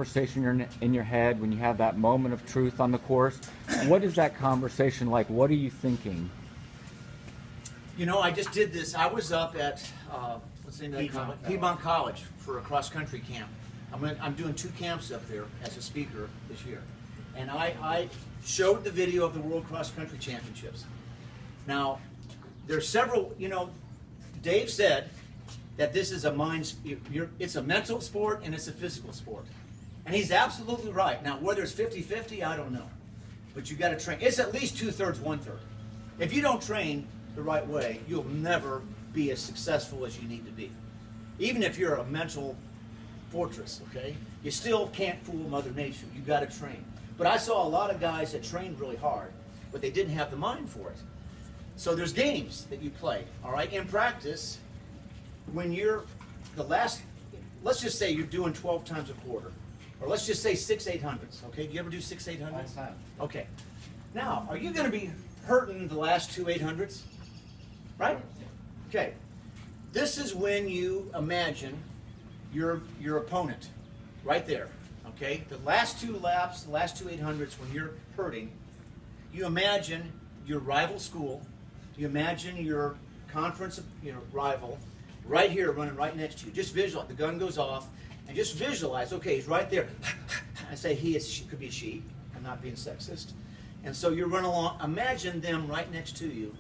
conversation in your head when you have that moment of truth on the course? What is that conversation like? What are you thinking? You know, I just did this. I was up at what's the name of that college? Piedmont College for a cross-country camp. I'm doing 2 camps up there as a speaker this year. And I showed the video of the World Cross Country Championships. Now, there's several, you know, Dave said that this is it's a mental sport and it's a physical sport. And he's absolutely right. Now, whether it's 50-50, I don't know. But you got to train. It's at least 2/3, 1/3. If you don't train the right way, you'll never be as successful as you need to be. Even if you're a mental fortress, okay? You still can't fool Mother Nature. You got to train. But I saw a lot of guys that trained really hard, but they didn't have the mind for it. So there's games that you play, all right? In practice, when you're let's just say you're doing 12 times a quarter, or let's just say 6 800s, okay? Do you ever do 6 800s? All the time. Okay. Now, are you going to be hurting the last 2 800s? Right? Okay. This is when you imagine your opponent right there, okay? The last 2 laps, the last 2 800s, when you're hurting, you imagine your rival school, you imagine your conference, rival, right here running right next to you. Just visualize, the gun goes off, and just visualize, okay, he's right there. I say he, it could be she, I'm not being sexist. And so you're running along, imagine them right next to you,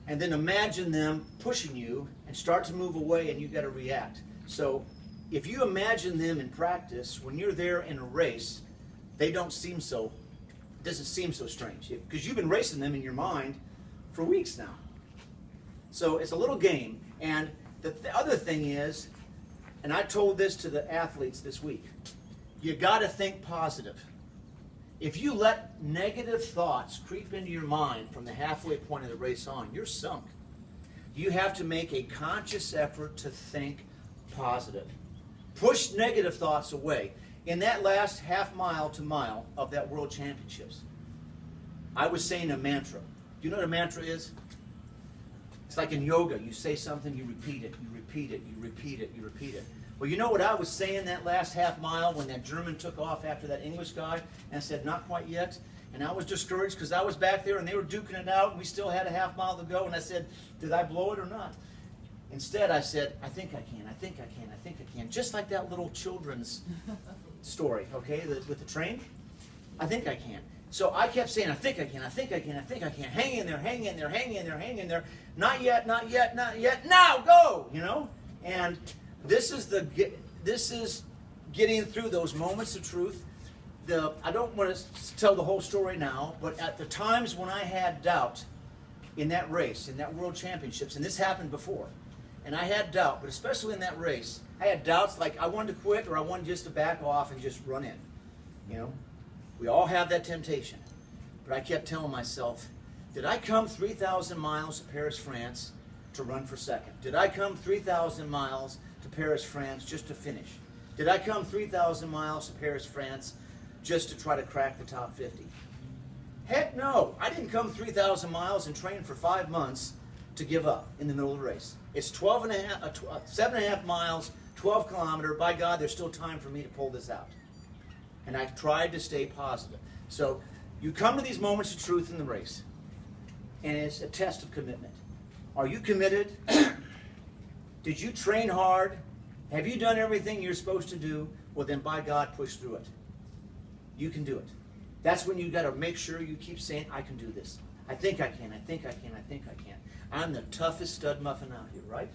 and then imagine them pushing you and start to move away, and you've got to react. So if you imagine them in practice, when you're there in a race, it doesn't seem so strange, because you've been racing them in your mind for weeks now. So it's a little game. And the other thing is, and I told this to the athletes this week, you got to think positive. If you let negative thoughts creep into your mind from the halfway point of the race on, you're sunk. You have to make a conscious effort to think positive. Push negative thoughts away. In that last half mile to mile of that World Championships, I was saying a mantra. Do you know what a mantra is? It's like in yoga. You say something, you repeat it, you repeat it, you repeat it, you repeat it. Well, you know what I was saying that last half mile when that German took off after that English guy and said, not quite yet? And I was discouraged because I was back there and they were duking it out and we still had a half mile to go. And I said, did I blow it or not? Instead, I said, I think I can, I think I can, I think I can. Just like that little children's story, okay, with the train. I think I can. So I kept saying, I think I can, I think I can, I think I can. Hang in there, hang in there, hang in there, hang in there. Not yet, not yet, not yet. Now, go, you know? And this is getting through those moments of truth. I don't want to tell the whole story now, but at the times when I had doubt in that race, in that World Championships, and this happened before, and I had doubt, but especially in that race, I had doubts like I wanted to quit or I wanted just to back off and just run in. You know, we all have that temptation. But I kept telling myself, did I come 3,000 miles to Paris, France to run for second? Did I come 3,000 miles to Paris, France just to finish? Did I come 3,000 miles to Paris, France just to try to crack the top 50? Heck no. I didn't come 3,000 miles and train for 5 months to give up in the middle of the race. It's 7.5 miles, 12 kilometer. By God, there's still time for me to pull this out. And I tried to stay positive. So you come to these moments of truth in the race, and it's a test of commitment. Are you committed? Did you train hard? Have you done everything you're supposed to do? Well, then by God, push through it. You can do it. That's when you got to make sure you keep saying, I can do this. I think I can, I think I can, I think I can. I'm the toughest stud muffin out here, right?